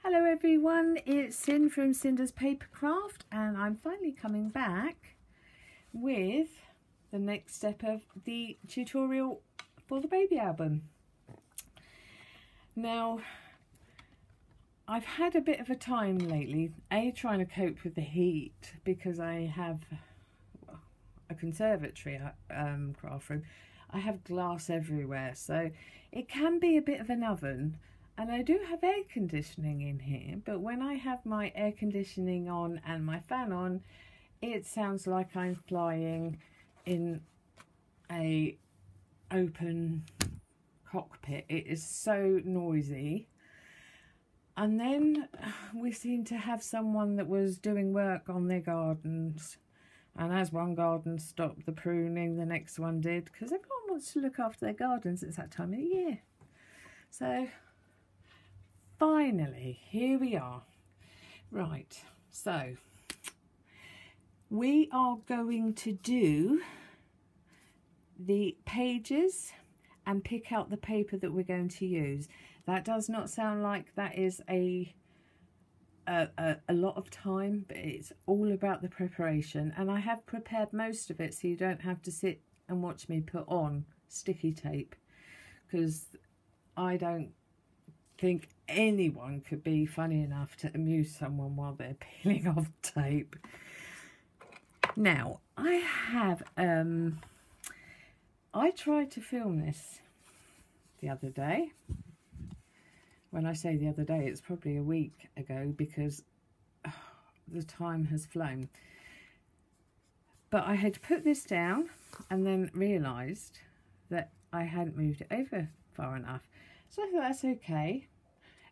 Hello everyone, it's Sin from Cinders Papercraft, and I'm finally coming back with the next step of the tutorial for the baby album. Now, I've had a bit of a time lately, trying to cope with the heat because I have a conservatory craft room. I have glass everywhere, so it can be a bit of an oven. And I do have air conditioning in here, but when I have my air conditioning on and my fan on, it sounds like I'm flying in a open cockpit. It is so noisy. And then we seemed to have someone that was doing work on their gardens. And as one garden stopped the pruning, the next one did, because everyone wants to look after their gardens. It's that time of the year. So finally, here we are. Right, so we are going to do the pages and pick out the paper that we're going to use. That does not sound like that is a lot of time, but it's all about the preparation. And I have prepared most of it so you don't have to sit and watch me put on sticky tape, because I don't think anyone could be funny enough to amuse someone while they're peeling off tape. Now, I have I tried to film this the other day. When I say the other day, it's probably a week ago, because the time has flown. But I had put this down and then realised that I hadn't moved it over far enough. So I thought that's okay.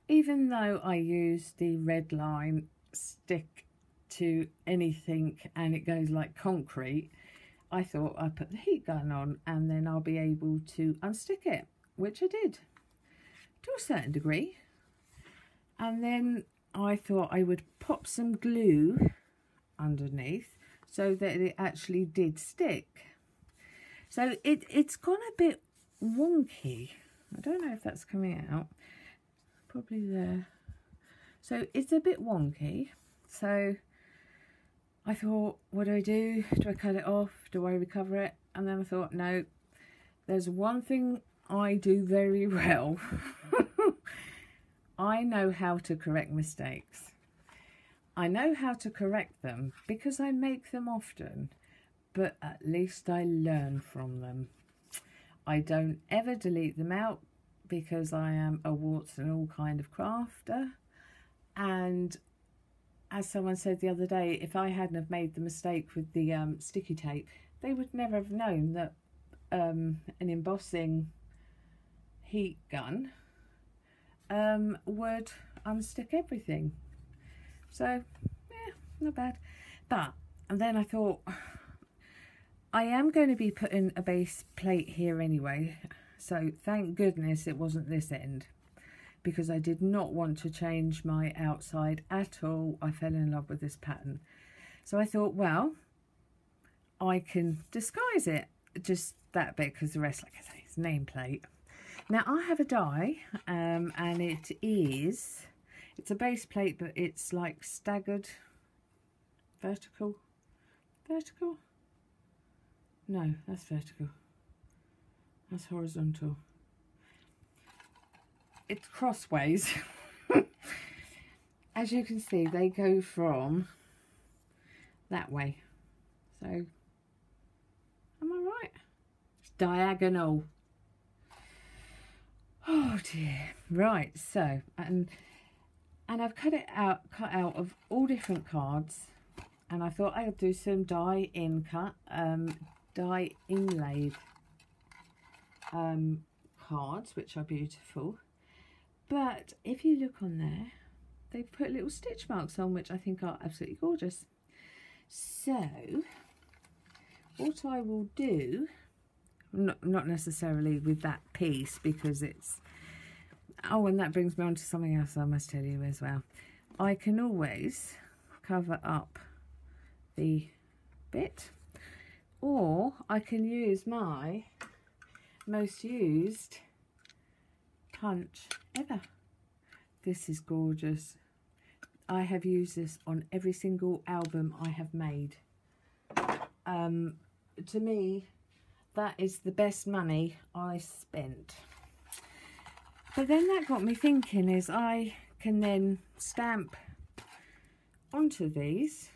Even though I use the red line stick to anything and it goes like concrete, I thought I'd put the heat gun on and then I'll be able to unstick it, which I did to a certain degree. And then I thought I would pop some glue underneath so that it actually did stick. So it's gone a bit wonky. I don't know if that's coming out. Probably there. So it's a bit wonky. So I thought, what do? Do I cut it off? Do I recover it? And then I thought, no, there's one thing I do very well. I know how to correct mistakes. I know how to correct them because I make them often, but at least I learn from them. I don't ever delete them out, because I am a warts and all kind of crafter. And as someone said the other day, if I hadn't have made the mistake with the sticky tape, they would never have known that an embossing heat gun would unstick everything. So yeah, not bad. But, and then I thought, I am going to be putting a base plate here anyway. So thank goodness it wasn't this end, because I did not want to change my outside at all. I fell in love with this pattern. So I thought, well, I can disguise it just that bit, because the rest, like I say, is nameplate. Now I have a die, and it's a base plate, but it's like staggered vertical. No, that's vertical. That's horizontal. It's crossways. As you can see, they go from that way. So, am I right? It's diagonal. Oh dear. Right, so, and I've cut out of all different cards, and I thought I would do some die inlaid cards, which are beautiful. But if you look on there, they've put little stitch marks on, which I think are absolutely gorgeous. So what I will do, not necessarily with that piece, because it's, oh, and that brings me on to something else I must tell you as well. I can always cover up the bit, or I can use my most used punch ever. This is gorgeous. I have used this on every single album I have made. To me, that is the best money I spent. But then that got me thinking, is I can then stamp onto these,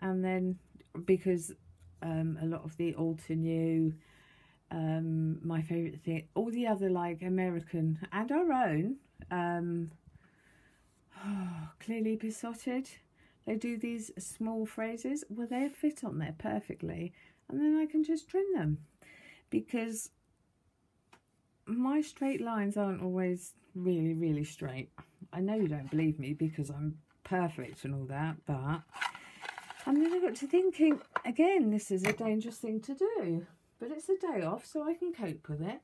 and then because a lot of the Alter New, my favourite thing, all the other like American and our own, Clearly Besotted, they do these small phrases. Well, they fit on there perfectly, and then I can just trim them, because my straight lines aren't always really straight. I know you don't believe me because I'm perfect and all that, but and then I got to thinking, again, this is a dangerous thing to do, but it's a day off, so I can cope with it.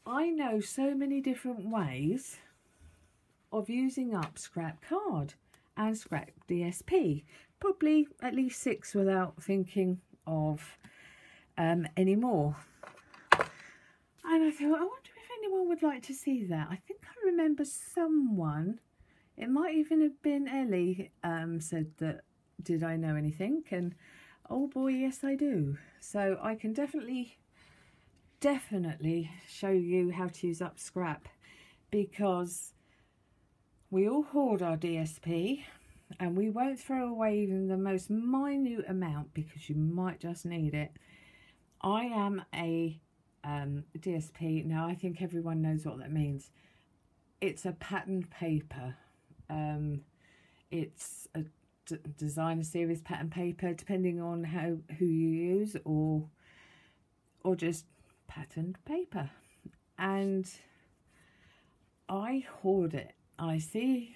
I know so many different ways of using up scrap card and scrap DSP, probably at least 6 without thinking of any more. And I thought, I wonder if anyone would like to see that. I think I remember someone, it might even have been Ellie, said that, did I know anything? And oh boy, yes I do. So I can definitely show you how to use up scrap, because we all hoard our DSP and we won't throw away even the most minute amount because you might just need it. I am a DSP. Now, I think everyone knows what that means. It's a patterned paper. It's a designer series pattern paper, depending on who you use, or just patterned paper. And I hoard it. I see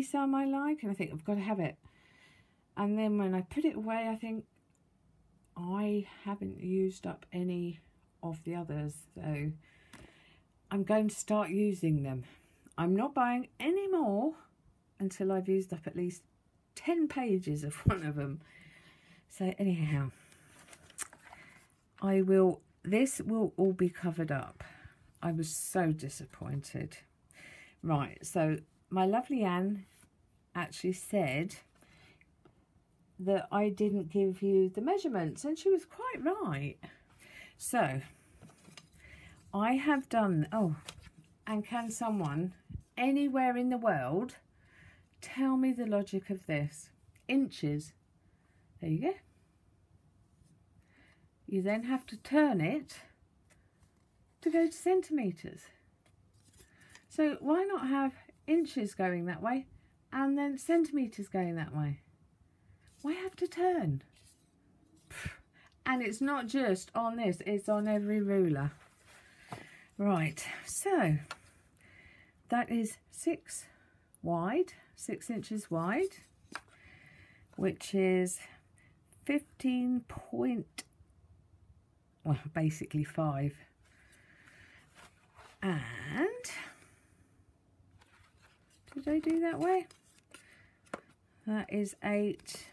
some I like and I think I've got to have it, and then when I put it away I think I haven't used up any of the others, so I'm going to start using them. I'm not buying any more until I've used up at least 10 pages of one of them. So anyhow, this will all be covered up. I was so disappointed. Right, so my lovely Anne actually said that I didn't give you the measurements, and she was quite right. So I have done, oh, and can someone anywhere in the world tell me the logic of this? Inches. There you go. You then have to turn it to go to centimetres. So why not have inches going that way and then centimetres going that way? Why have to turn? And it's not just on this, it's on every ruler. Right, so that is 6 inches wide, which is 15 point, well, basically 5. And did I do that way? That is 8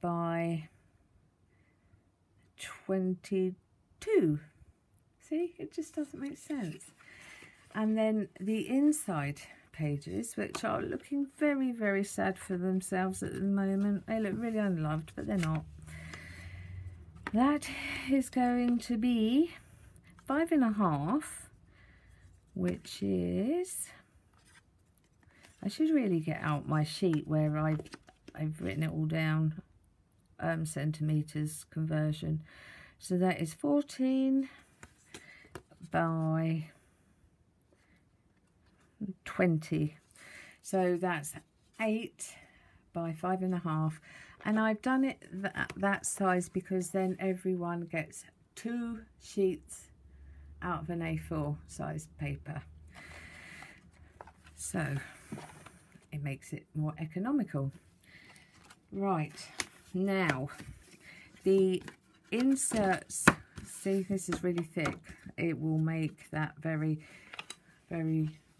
by 22. See, it just doesn't make sense. And then the inside pages, which are looking very sad for themselves at the moment. They look really unloved, but they're not. That is going to be 5.5, which is, I should really get out my sheet where I've written it all down, centimetres conversion. So that is 14 by 20. So that's 8 by 5.5. And I've done it that size because then everyone gets 2 sheets out of an A4 size paper. So it makes it more economical. Right, now the inserts, see, this is really thick. It will make that very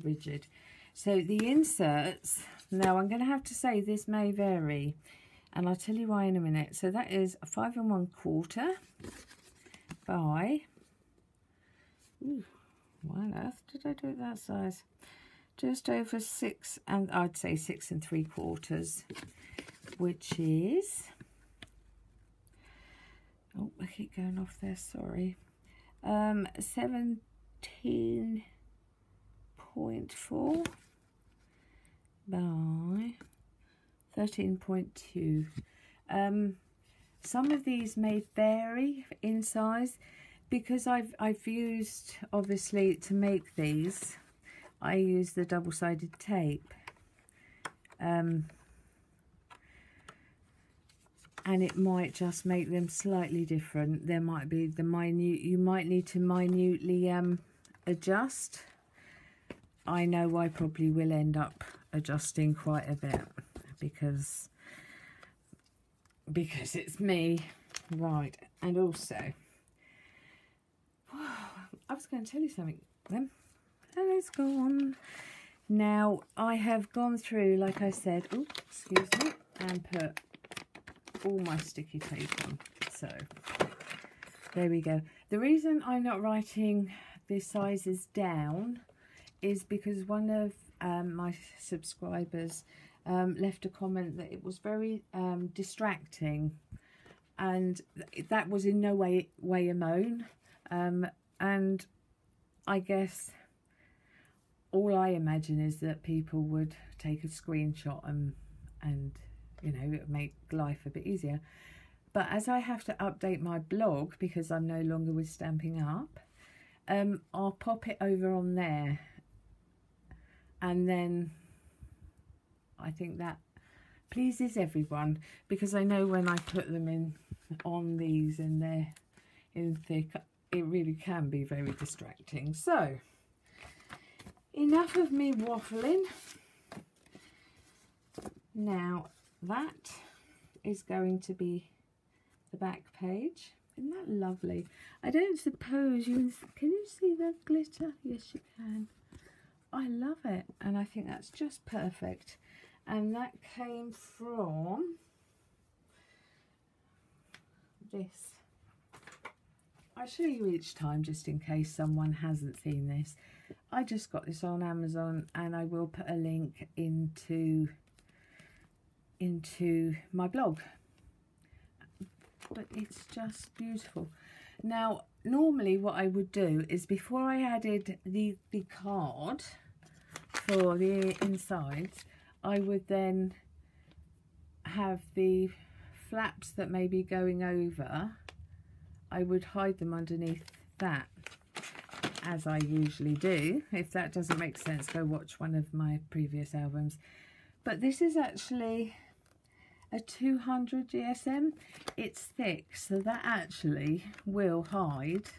rigid. So the inserts, now I'm going to have to say this may vary, and I'll tell you why in a minute. So that is a 5 1/4 by, ooh, why on earth did I do it that size? just over 6, and I'd say 6 3/4, which is, oh, I keep going off there, sorry, 17.4 by 13.2. Some of these may vary in size because I've used, obviously, to make these, I use the double-sided tape, and it might just make them slightly different. There might be the minute, you might need to minutely adjust. I know I probably will end up adjusting quite a bit because it's me, right? And also, I was going to tell you something then, and it's gone. Now I have gone through, like I said, oh, excuse me, and put all my sticky tape on. So there we go. The reason I'm not writing the sizes down is because one of my subscribers left a comment that it was very distracting, and that was in no way a moan, and I guess all I imagine is that people would take a screenshot and you know, make life a bit easier. But as I have to update my blog because I'm no longer with Stampin' Up, I'll pop it over on there, and then I think that pleases everyone, because I know when I put them in on these and they're in thick, it really can be very distracting. So enough of me waffling. Now that is going to be the back page. Isn't that lovely? I don't suppose can you see the glitter? Yes, you can. I love it, and I think that's just perfect. And that came from this. I'll show you each time just in case someone hasn't seen this. I just got this on Amazon, and I will put a link into my blog. But it's just beautiful. Now, normally what I would do is, before I added the card for the insides, I would then have the flaps that may be going over, I would hide them underneath that, as I usually do. If that doesn't make sense, go watch one of my previous albums. But this is actually a 200 GSM. It's thick, so that actually will hide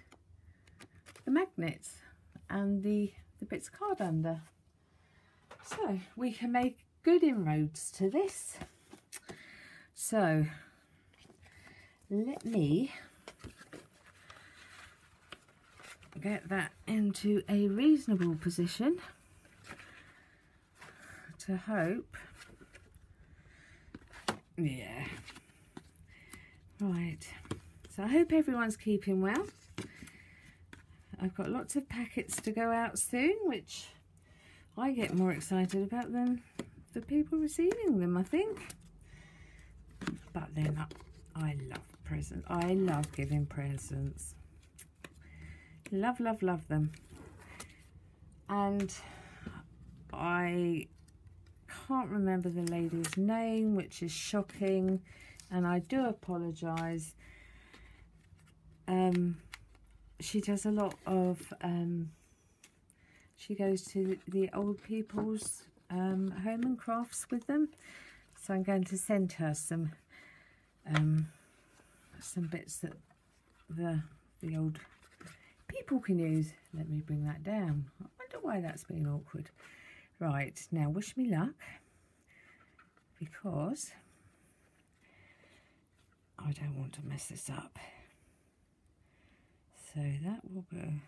the magnets and the bits of card under. So we can make good inroads to this. So let me get that into a reasonable position to hope. Yeah. Right. So I hope everyone's keeping well. I've got lots of packets to go out soon, which I get more excited about than the people receiving them, I think. But then I love presents. I love giving presents. Love, love, love them. And I can't remember the lady's name, which is shocking, and I do apologise. She does a lot of she goes to the old people's home and crafts with them, so I'm going to send her some bits that the old people can use. Let me bring that down. I wonder why that's been awkward. Right, now wish me luck, because I don't want to mess this up. So that will go.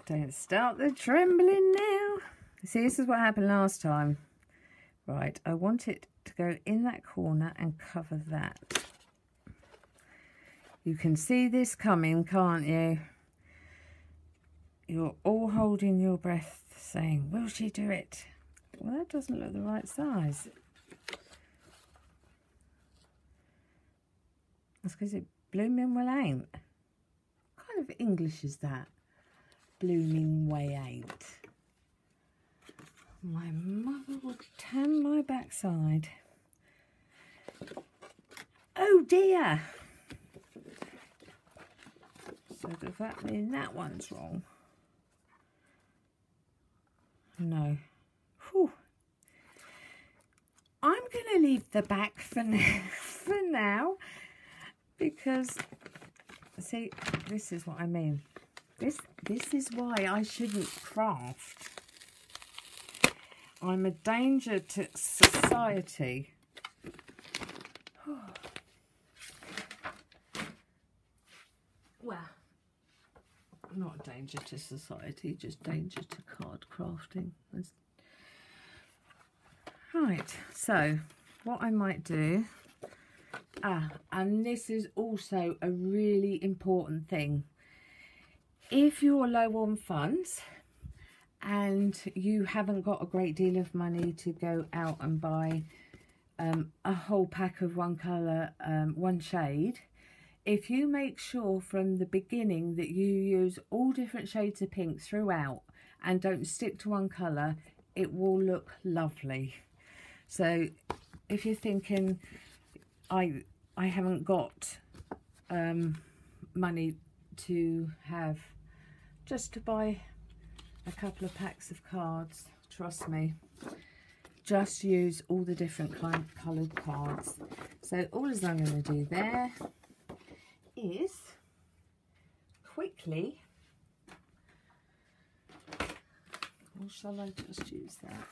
Don't start the trembling now. See, this is what happened last time. Right, I want it to go in that corner and cover that. You can see this coming, can't you? you're all holding your breath saying, will she do it? Well, that doesn't look the right size. That's because it blooming well ain't. What kind of English is that? Blooming way ain't. My mother would tan my backside. Oh dear. So does that mean that one's wrong? No. Whew. I'm going to leave the back for now, because, see, this is what I mean. This is why I shouldn't craft. I'm a danger to society. Well, not a danger to society, just danger to card crafting. Right, so what I might do, and this is also a really important thing. If you're low on funds and you haven't got a great deal of money to go out and buy a whole pack of one colour, one shade, if you make sure from the beginning that you use all different shades of pink throughout and don't stick to one colour, it will look lovely. So if you're thinking, I haven't got money to have just to buy a couple of packs of cards, trust me, just use all the different coloured cards. So all I'm going to do there is quickly, or shall I just use that?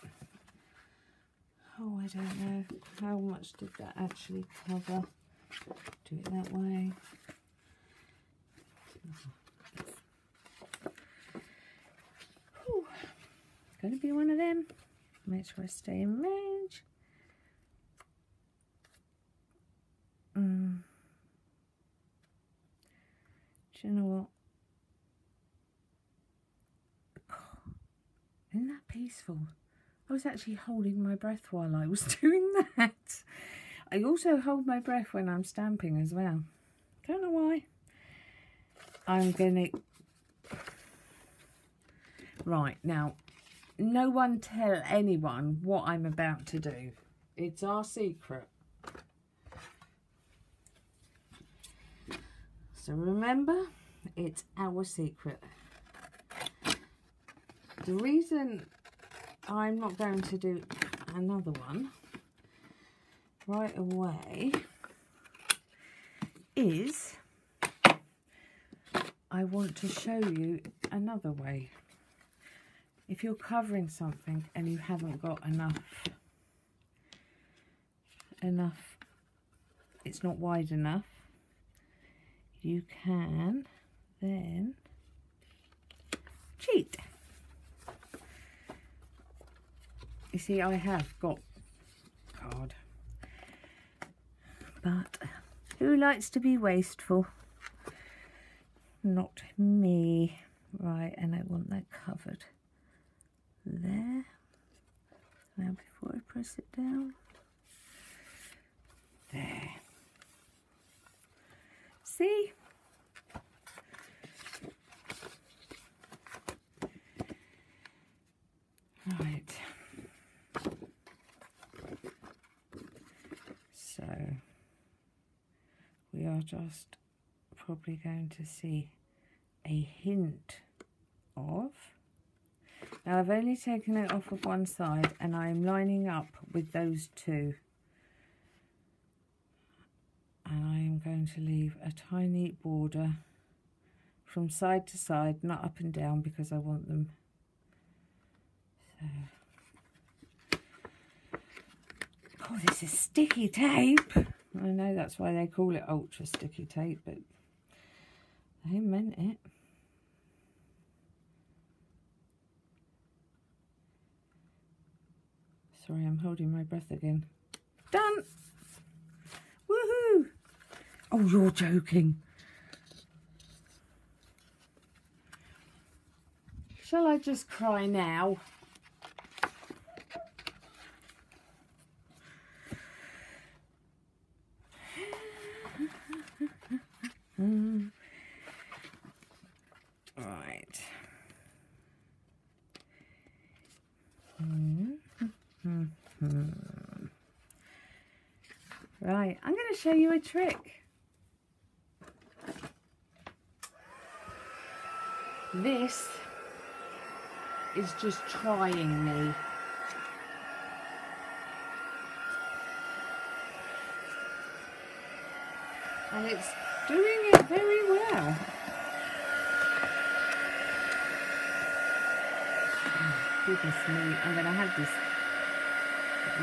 Oh, I don't know. How much did that actually cover? Do it that way. Whew. It's going to be one of them. Make sure I stay in range. Do you know what? Isn't that peaceful? I was actually holding my breath while I was doing that. I also hold my breath when I'm stamping as well. Don't know why. I'm going to... Right, now, no one tell anyone what I'm about to do. It's our secret. So remember, it's our secret. The reason I'm not going to do another one right away is I want to show you another way. If you're covering something and you haven't got enough, it's not wide enough, you can then cheat. You see, I have got card, but who likes to be wasteful? Not me. Right, and I want that covered there. Now before I press it down, there. See? Right. So we are just probably going to see a hint of. Now I've only taken it off of one side and I'm lining up with those two. And I am going to leave a tiny border from side to side, not up and down because I want them. So, oh, this is sticky tape. I know that's why they call it ultra sticky tape, but they meant it. Sorry, I'm holding my breath again. Done! Woohoo! Oh, you're joking. Shall I just cry now? Right. Right, I'm going to show you a trick. This is just trying me. And it's doing it very well. Oh, goodness me, I'm going to have this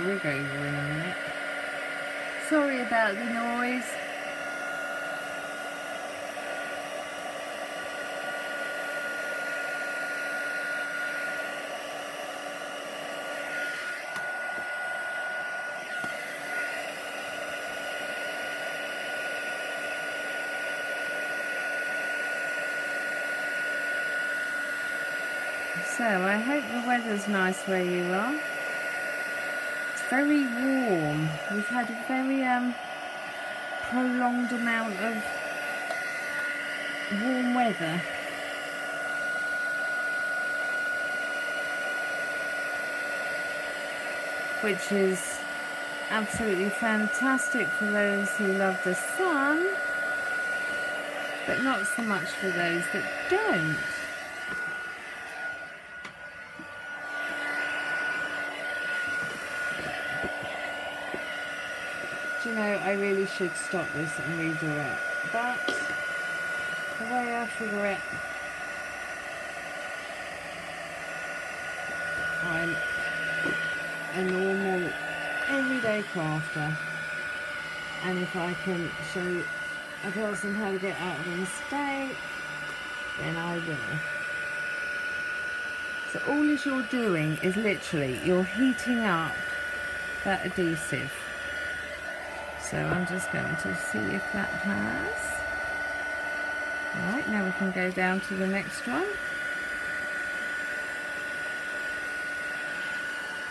rig over in a minute. Sorry about the noise. So, I hope the weather's nice where you are. It's very warm. We've had a very prolonged amount of warm weather. Which is absolutely fantastic for those who love the sun, but not so much for those that don't. You know, I really should stop this and redo it, but the way I figure it, I'm a normal everyday crafter, and if I can show a person how to get out of a mistake, then I will. So all you're doing is literally you're heating up that adhesive. So I'm just going to see if that has. Right, now we can go down to the next one.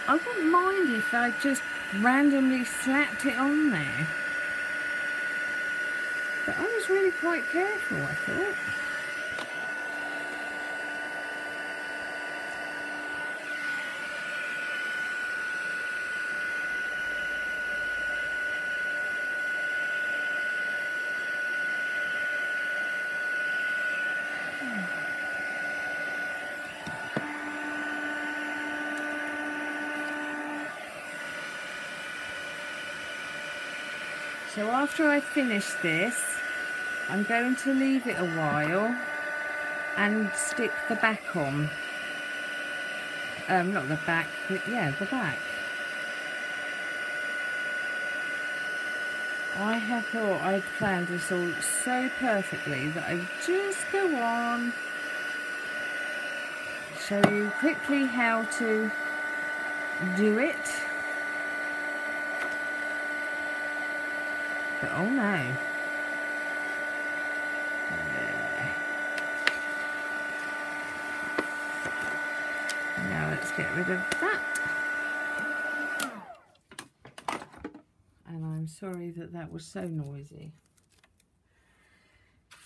I wouldn't mind if I just randomly slapped it on there. But I was really quite careful, I thought. So after I finish this, I'm going to leave it a while and stick the back on. Not the back, but yeah, the back. I have thought I'd planned this all so perfectly that I just go on, show you quickly how to do it. But oh no. Now let's get rid of that. And I'm sorry that that was so noisy.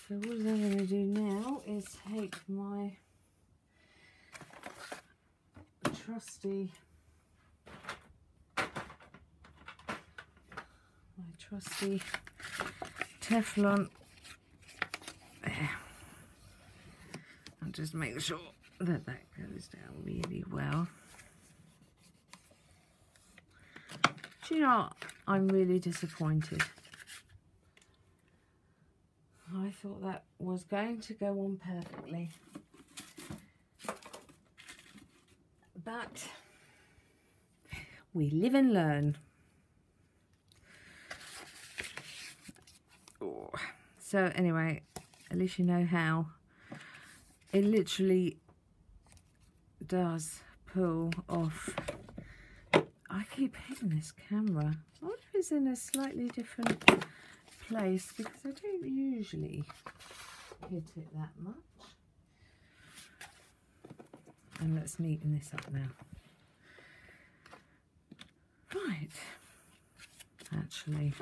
So what I'm going to do now is take my trusty Teflon there, and just make sure that that goes down really well. Do you know what? I'm really disappointed. I thought that was going to go on perfectly, but we live and learn. So anyway, at least you know how it literally does pull off. I keep hitting this camera. I wonder if it's in a slightly different place, because I don't usually hit it that much. and let's neaten this up now. Right. Actually,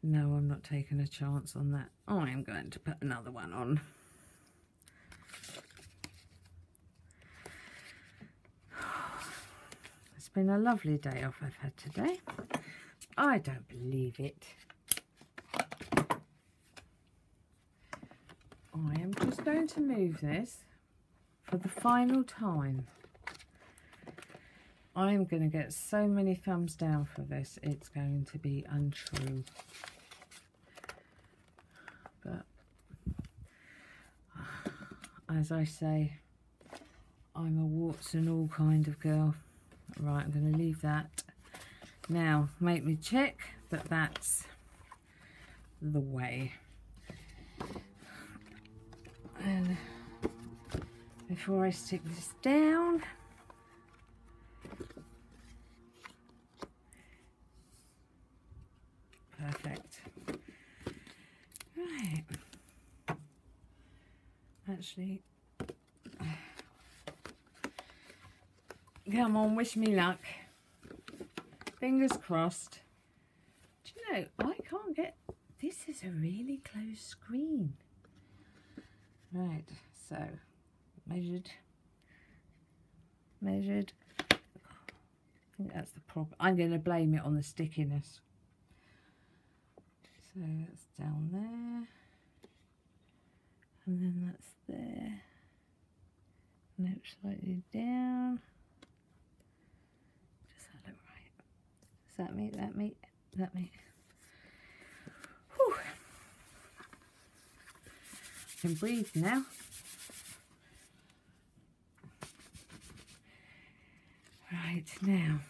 no, I'm not taking a chance on that. I am going to put another one on. It's been a lovely day off I've had today. I don't believe it. I am just going to move this for the final time. I am going to get so many thumbs down for this, it's going to be untrue. But as I say, I'm a warts and all kind of girl. Right, I'm going to leave that. Now, make me check that that's the way. And before I stick this down, perfect. Right. Actually, come on, wish me luck. Fingers crossed. Do you know, I can't get... This is a really close screen. Right, so measured. I think that's the problem. I'm going to blame it on the stickiness. So that's down there, and then that's there, and it's slightly down. Does that look right? Does that meet? That meet? Whew. I can breathe now. Right, now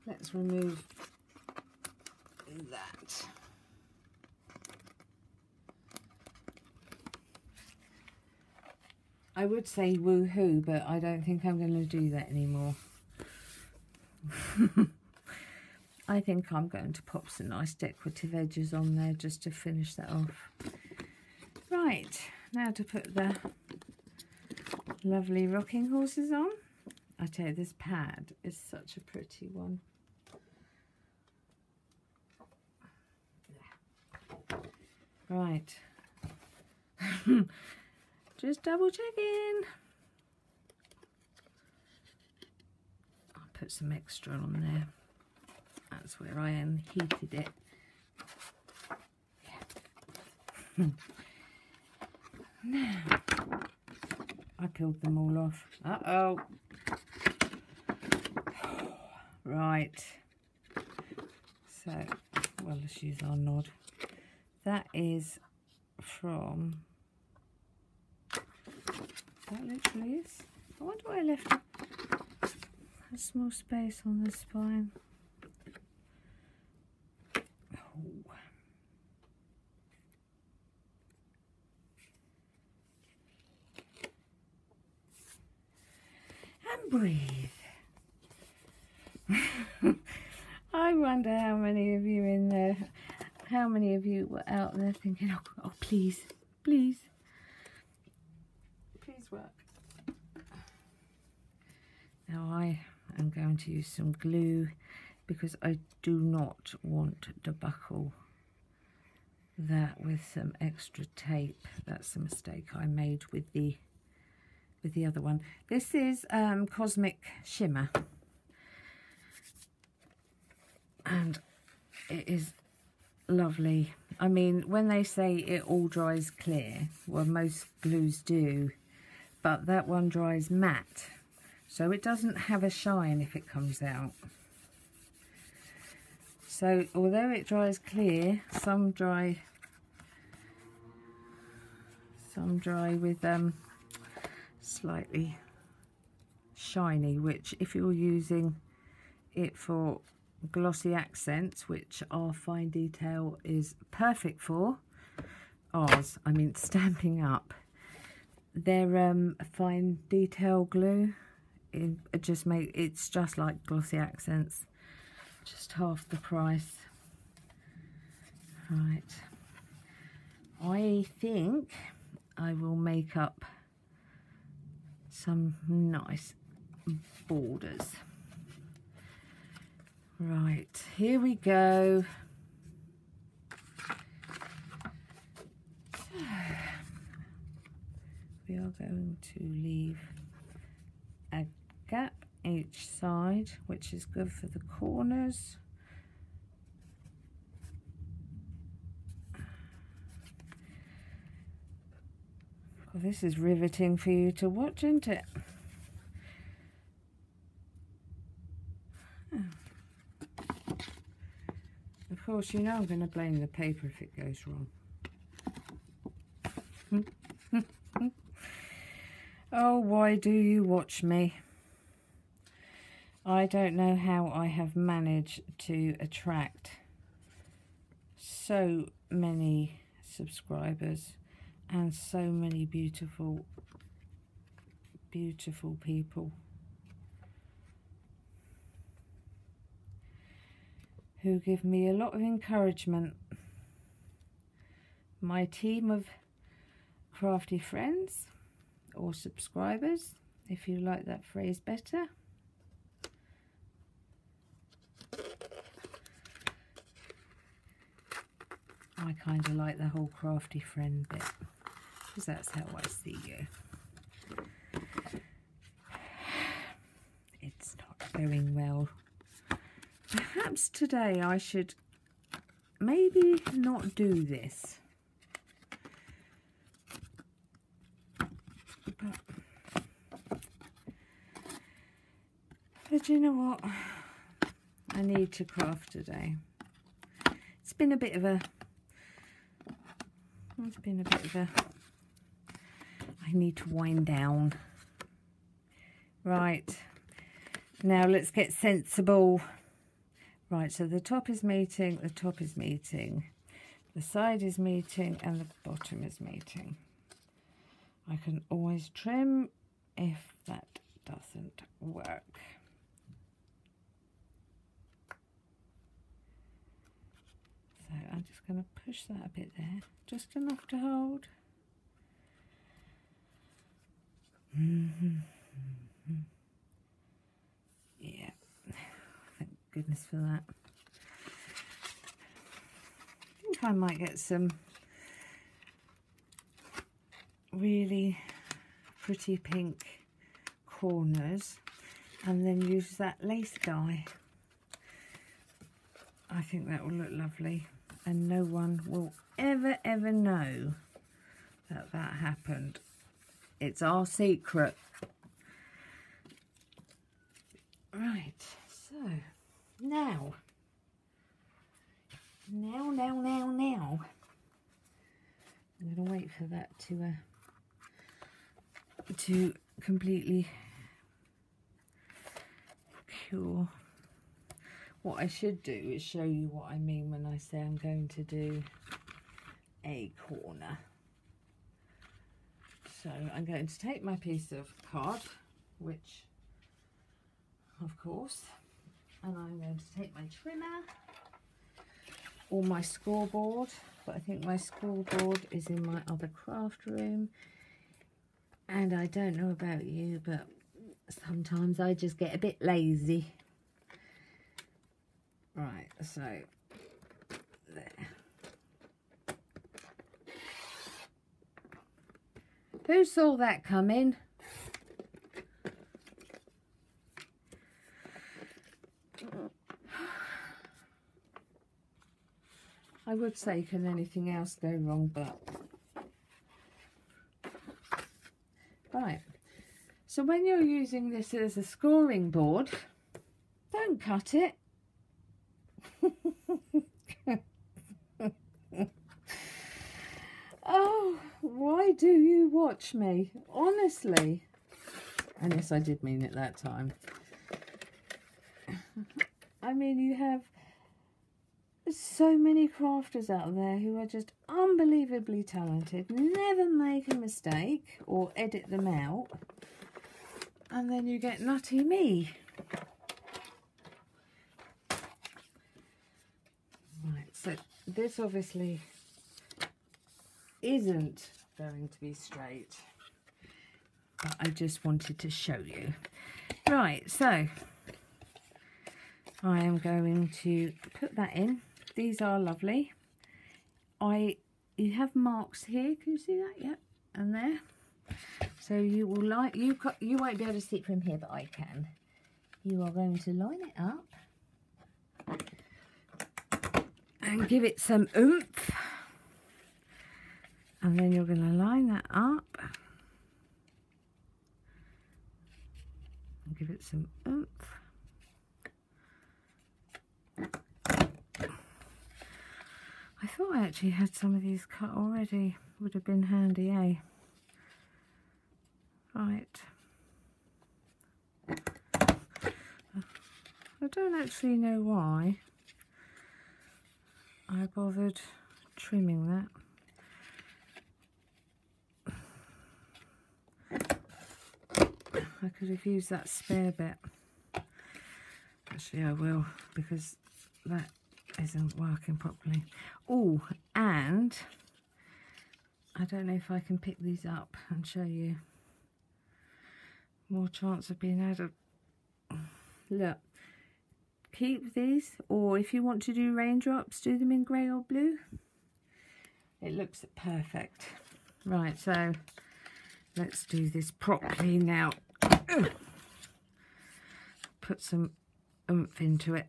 let's remove that. I would say woohoo, but I don't think I'm going to do that anymore. I think I'm going to pop some nice decorative edges on there just to finish that off. Right, now to put the lovely rocking horses on. I tell you, this pad is such a pretty one. Right. Just double checking. I'll put some extra on there. That's where I heated it. Yeah. Now, I peeled them all off. Uh-oh. Right. So, well, let's use our nod. That is from... That literally is. I wonder why I left a small space on the spine. Oh. And breathe. I wonder how many of you in there, how many of you were out there thinking, oh please, please. Work. Now I am going to use some glue because I do not want to buckle that with some extra tape. That's a mistake I made with the other one. This is Cosmic Shimmer, and it is lovely. I mean, when they say it all dries clear, well, most glues do. But that one dries matte, so it doesn't have a shine if it comes out. So although it dries clear, some dry with slightly shiny, which if you're using it for glossy accents, which our fine detail is perfect for, ours, I mean Stampin' Up, their fine detail glue, it's just like glossy accents, just half the price. Right, I think I will make up some nice borders. Right, here we go. We are going to leave a gap each side, which is good for the corners. Well, this is riveting for you to watch, isn't it? Of course, you know I'm going to blame the paper if it goes wrong. Oh, why do you watch me? I don't know how I have managed to attract so many subscribers and so many beautiful, beautiful people who give me a lot of encouragement. My team of crafty friends, or subscribers, if you like that phrase better. I kind of like the whole crafty friend bit, because that's how I see you. It's not going well. Perhaps today I should maybe not do this. But you know what? I need to craft today. It's been a bit of a... I need to wind down. Right. Now let's get sensible. Right, so the top is meeting, the top is meeting, the side is meeting, and the bottom is meeting. I can always trim if that doesn't work. So I'm just going to push that a bit there, just enough to hold. Yeah, thank goodness for that. I think I might get some really pretty pink corners and then use that lace dye. I think that will look lovely, and no one will ever know that that happened. It's our secret. Right, so now I'm going to wait for that to completely cure. What I should do is show you what I mean when I say I'm going to do a corner. So I'm going to take my piece of card, which of course, and I'm going to take my trimmer or my scoreboard, but I think my scoreboard is in my other craft room, and I don't know about you, but sometimes I just get a bit lazy. Right, so there. Who saw that coming? I would say, can anything else go wrong, but... Right, so when you're using this as a scoring board, don't cut it. Oh, why do you watch me? Honestly. And yes, I did mean it that time. I mean, you have so many crafters out there who are just unbelievably talented, never make a mistake or edit them out, and then you get nutty me. Right, so this obviously isn't going to be straight, but I just wanted to show you. Right, so I am going to put that in. These are lovely. You have marks here, can you see that? Yep, and there. So you will you won't be able to see it from here, but I can. You are going to line it up and give it some oomph, and then you're going to line that up and give it some oomph. I thought I actually had some of these cut already. Would have been handy, eh? Right. I don't actually know why I bothered trimming that. I could have used that spare bit. Actually, I will, because that isn't working properly. Oh, and I don't know if I can pick these up and show you. More chance of being able to look. Keep these, or if you want to do raindrops, do them in grey or blue. It looks perfect. Right, so let's do this properly now. Put some oomph into it.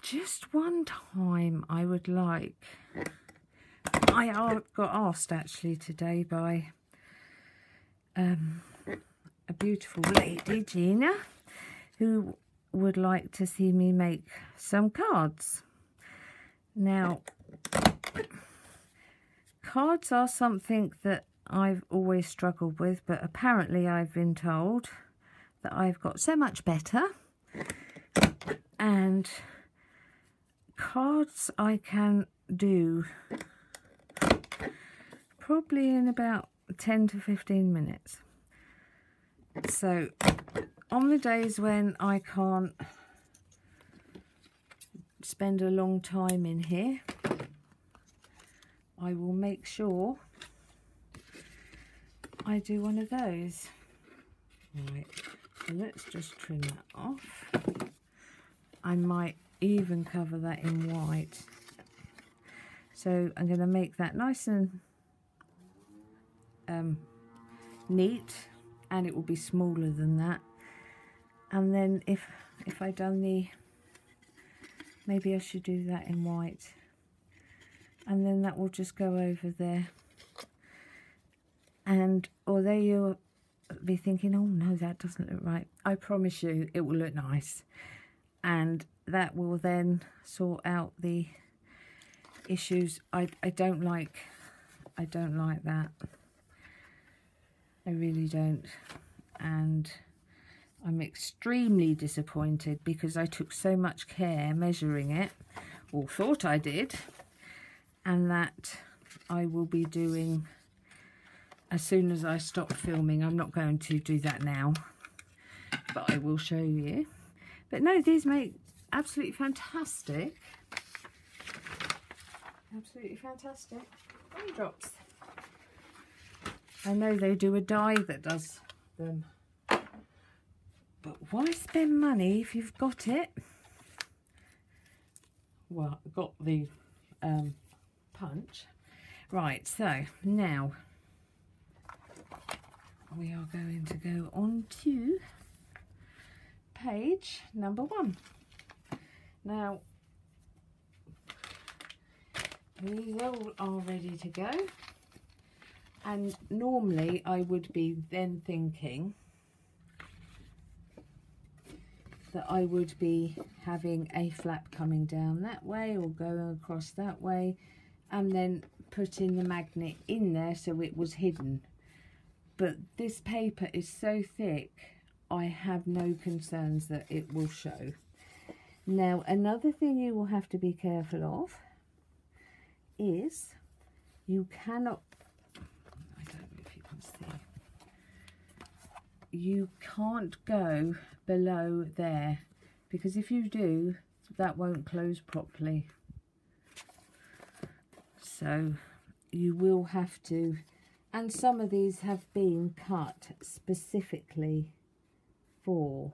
Just one time I would like, I got asked actually today by a beautiful lady, Gina, who would like to see me make some cards. Now, cards are something that I've always struggled with, but apparently I've been told that I've got so much better, and cards I can do probably in about 10 to 15 minutes. So on the days when I can't spend a long time in here, I will make sure I do one of those. Right, so let's just trim that off. I might even cover that in white. So I'm going to make that nice and neat, and it will be smaller than that. And then if I done the, maybe I should do that in white, and then that will just go over there. And although you'll be thinking, oh no, that doesn't look right, I promise you it will look nice, and that will then sort out the issues. I don't like that. I really don't. And I'm extremely disappointed because I took so much care measuring it, or thought I did, and that I will be doing as soon as I stop filming. I'm not going to do that now, but I will show you. But no, these make absolutely fantastic raindrops. I know they do a die that does them, but why spend money if you've got it? Well, I've got the punch. Right, so now we are going to go on to page number 1. Now, these all are ready to go, and normally I would be then thinking that I would be having a flap coming down that way or going across that way, and then putting the magnet in there so it was hidden. But this paper is so thick, I have no concerns that it will show. Now, another thing you will have to be careful of is you cannot, I don't know if you can see, you can't go below there, because if you do, that won't close properly. So you will have to, and some of these have been cut specifically for,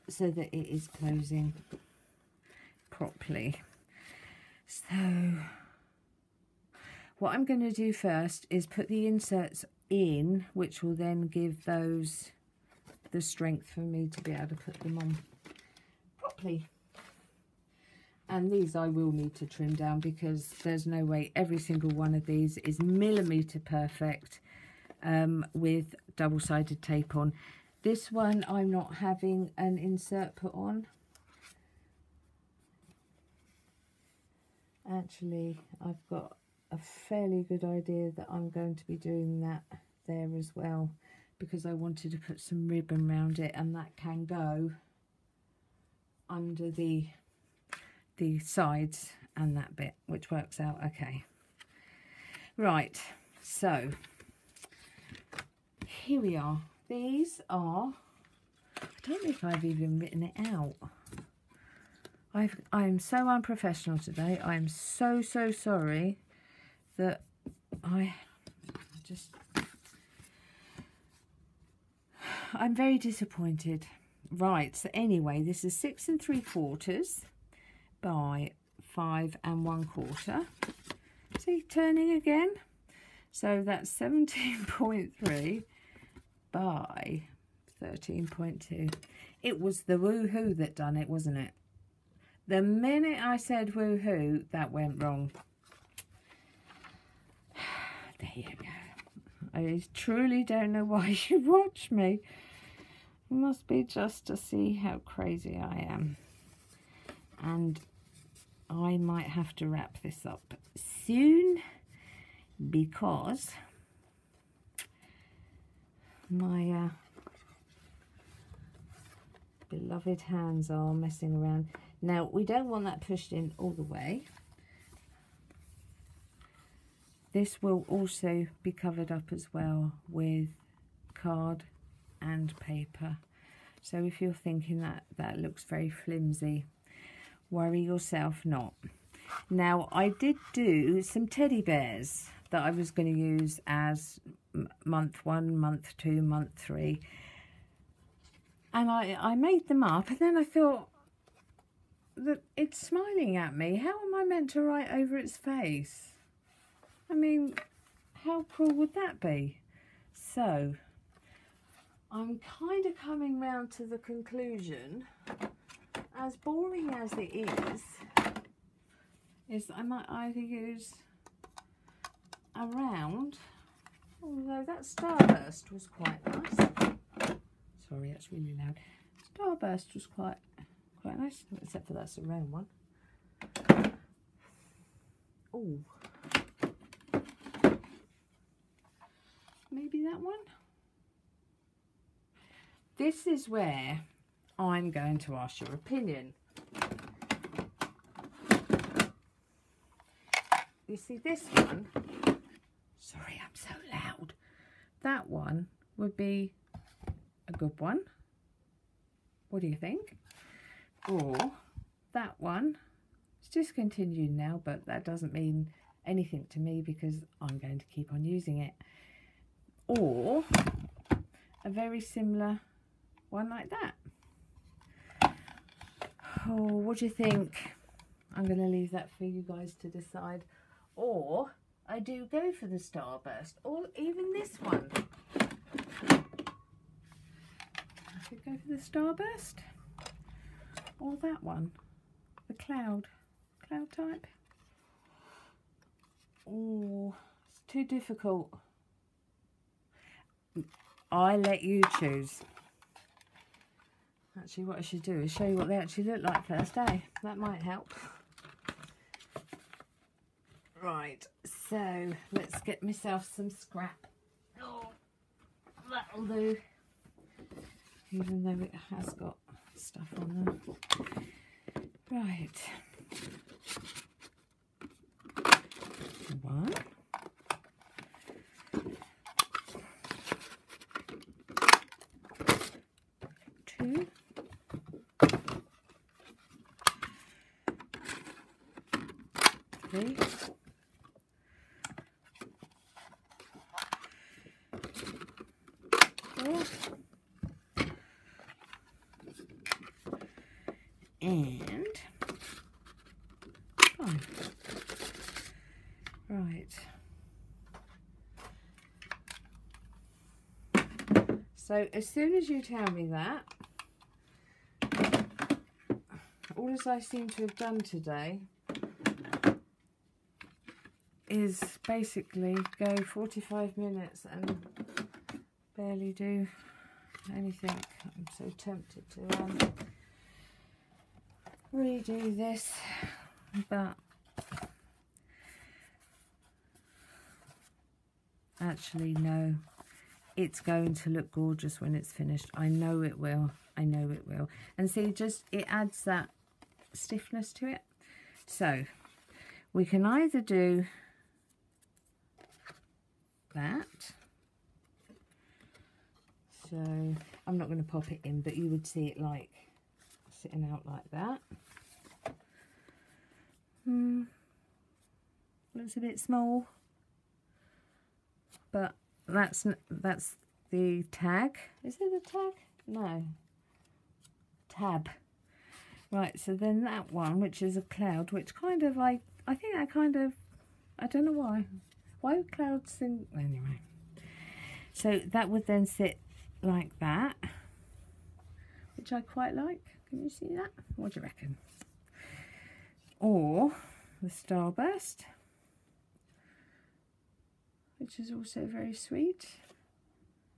so that it is closing properly. So what I'm going to do first is put the inserts in, which will then give those the strength for me to be able to put them on properly. And these I will need to trim down, because there's no way every single one of these is millimetre perfect with double-sided tape on. This one I'm not having an insert put on. Actually, I've got a fairly good idea that I'm going to be doing that there as well, because I wanted to put some ribbon around it, and that can go under the sides and that bit, which works out okay. Right, so here we are. These are, I don't know if I've even written it out. I'm so unprofessional today. I'm so sorry that I'm very disappointed. Right, so anyway, this is 6 3/4 by 5 1/4. See, turning again. So that's 17.3 by 13.2. It was the woohoo that done it, wasn't it? The minute I said woohoo, that went wrong. There you go. I truly don't know why you watch me. It must be just to see how crazy I am. And I might have to wrap this up soon, because my beloved hands are messing around. Now, we don't want that pushed in all the way. This will also be covered up as well with card and paper. So if you're thinking that that looks very flimsy, worry yourself not. Now, I did do some teddy bears that I was going to use as month 1, month 2, month 3. And I made them up, and then I thought that it's smiling at me. How am I meant to write over its face? I mean, how cruel would that be? So I'm kind of coming round to the conclusion, as boring as it is I might either use a round, although that starburst was quite nice. Sorry, that's really loud. Starburst was quite nice, except for that's a round one. Oh, maybe that one. This is where I'm going to ask your opinion. You see, this one, sorry, I'm so loud. That one would be a good one. What do you think? Or that one, it's discontinued now, but that doesn't mean anything to me because I'm going to keep on using it. Or a very similar one like that. Oh, what do you think? I'm going to leave that for you guys to decide. Or I do go for the starburst, or even this one. I could go for the starburst, or that one, the cloud type. Oh, it's too difficult. I let you choose. Actually, what I should do is show you what they actually look like first, eh? That might help. Right, so let's get myself some scrap. Oh, that'll do. Even though it has got stuff on them. Right. 1. 2. 3. quickly. And right. So as soon as you tell me that, all as I seem to have done today is basically go 45 minutes and barely do anything. I'm so tempted to redo this, but actually no, it's going to look gorgeous when it's finished. I know it will. I know it will. And see, just it adds that stiffness to it. So we can either do that. So I'm not going to pop it in, but you would see it like sitting out like that. Looks a bit small, but that's the tag. Is it a tag? No. Tab. Right, so then that one, which is a cloud, which kind of like, I think that kind of, I don't know why would clouds think, anyway. So that would then sit like that, which I quite like. Can you see that? What do you reckon? Or the starburst, which is also very sweet.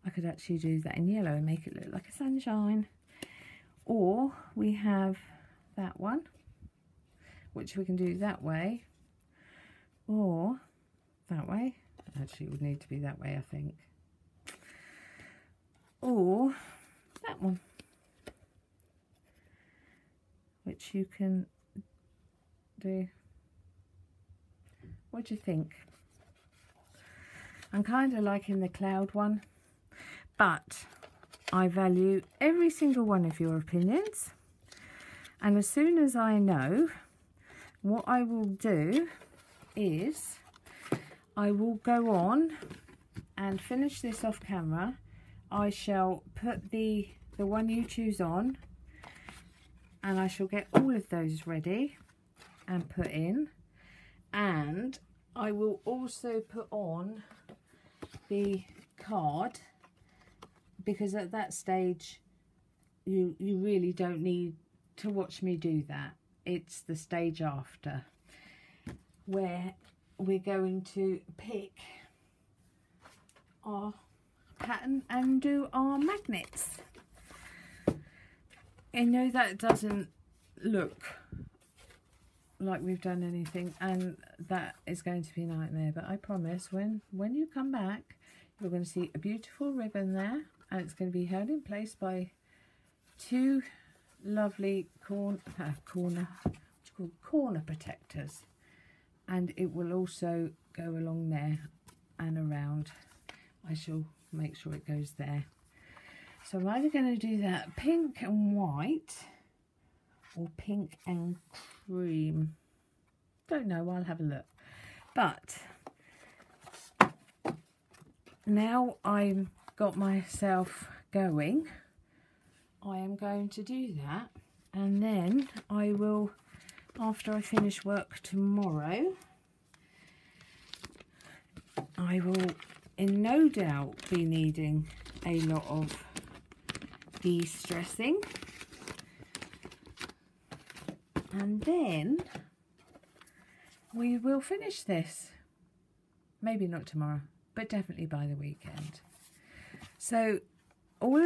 I could actually do that in yellow and make it look like a sunshine. Or we have that one, which we can do that way, or that way. Actually, it would need to be that way, I think. Or that one, which you can do. What do you think? I'm kind of liking the cloud one, but I value every single one of your opinions. And as soon as I know, what I will do is I will go on and finish this off camera. I shall put the one you choose on, and I shall get all of those ready and put in. And I will also put on the card, because at that stage you really don't need to watch me do that. It's the stage after where we're going to pick our pattern and do our magnets. I know that doesn't look like we've done anything, and that is going to be a nightmare, but I promise when you come back, you're going to see a beautiful ribbon there, and it's going to be held in place by two lovely corner protectors, and it will also go along there and around. I shall make sure it goes there. So I'm either going to do that pink and white or pink and cream. Don't know, I'll have a look. But now I've got myself going, I am going to do that, and then I will, after I finish work tomorrow, I will in no doubt be needing a lot of de-stressing, and then we will finish this. Maybe not tomorrow, but definitely by the weekend. So all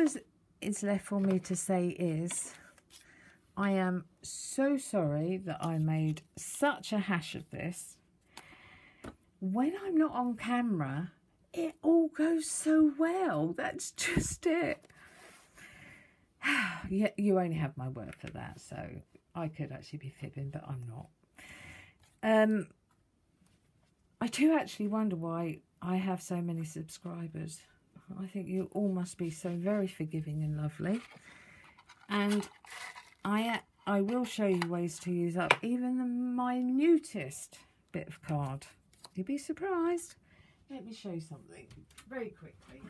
is left for me to say is I am so sorry that I made such a hash of this. When I'm not on camera, it all goes so well. That's just it. You only have my word for that, so I could actually be fibbing, but I'm not. I do actually wonder why I have so many subscribers. I think you all must be so very forgiving and lovely. And I will show you ways to use up even the minutest bit of card. You'd be surprised. Let me show you something very quickly.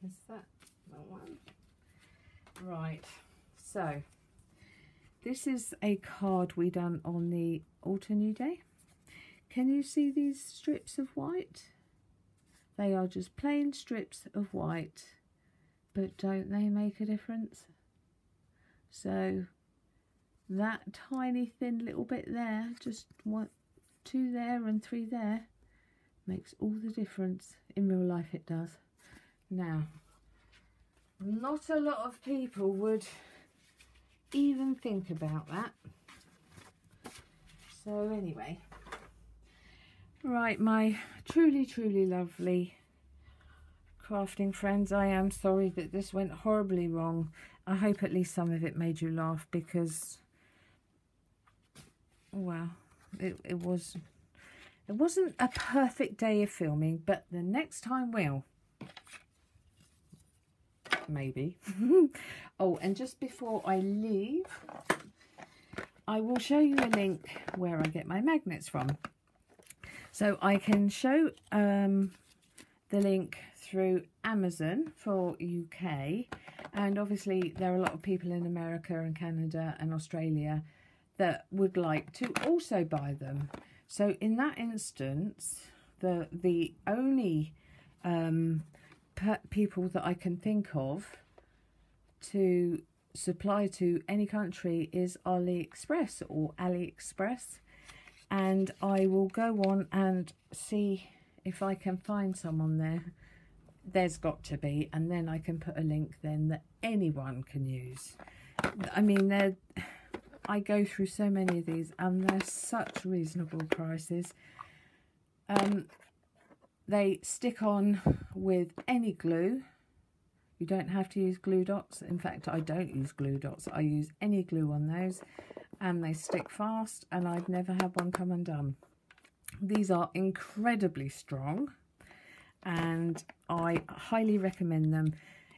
Is that one? Right, so this is a card we done on the Alter New Day. Can you see these strips of white? They are just plain strips of white, but don't they make a difference? So that tiny thin little bit there, just 1, 2 there and 3 there, makes all the difference. In real life it does. Now, not a lot of people would even think about that. So anyway, right, my truly, truly lovely crafting friends, I am sorry that this went horribly wrong. I hope at least some of it made you laugh, because, well, it wasn't a perfect day of filming, but the next time will. Maybe. Oh, and just before I leave, I will show you a link where I get my magnets from. So I can show the link through Amazon for UK, and obviously there are a lot of people in America and Canada and Australia that would like to also buy them. So in that instance, the only people that I can think of to supply to any country is AliExpress or AliExpress, and I will go on and see if I can find someone there. There's got to be, and then I can put a link then that anyone can use. I mean, I go through so many of these and they're such reasonable prices. They stick on with any glue. You don't have to use glue dots. In fact, I don't use glue dots. I use any glue on those, and they stick fast, and I've never had one come undone. These are incredibly strong, and I highly recommend them.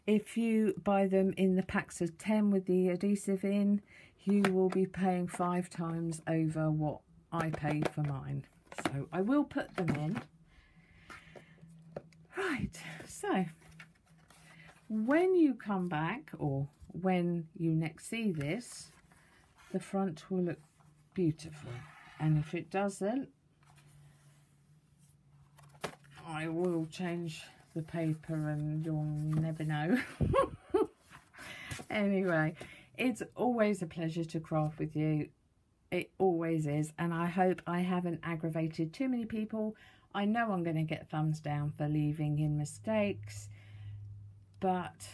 If you buy them in the packs of 10 with the adhesive in, you will be paying 5 times over what I paid for mine. So I will put them in. Right, so when you come back, or when you next see this, the front will look beautiful. And if it doesn't, I will change the paper and you'll never know. Anyway, it's always a pleasure to craft with you. It always is. And I hope I haven't aggravated too many people. I know I'm going to get thumbs down for leaving in mistakes, but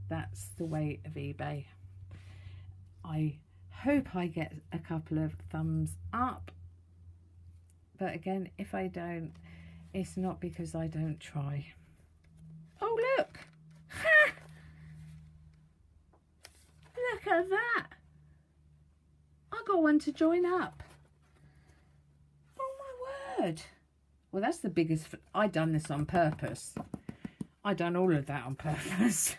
that's the way of eBay. I hope I get a couple of thumbs up, but again, if I don't, it's not because I don't try. Oh, look! Ha! Look at that! I got one to join up. Oh my word! Well, that's the biggest. I done this on purpose. I done all of that on purpose.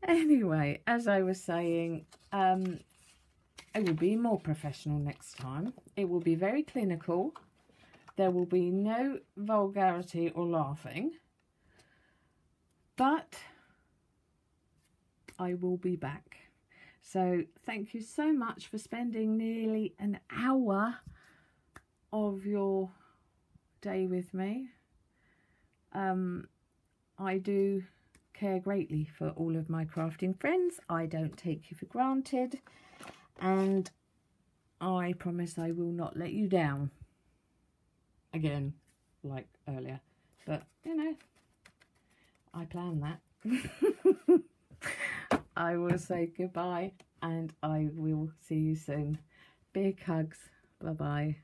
Anyway, as I was saying, it will be more professional next time. It will be very clinical. There will be no vulgarity or laughing. But I will be back. So thank you so much for spending nearly an hour of your day with me. I do care greatly for all of my crafting friends. I don't take you for granted, and I promise I will not let you down again like earlier, but you know, I planned that. I will say goodbye, and I will see you soon. Big hugs. Bye bye.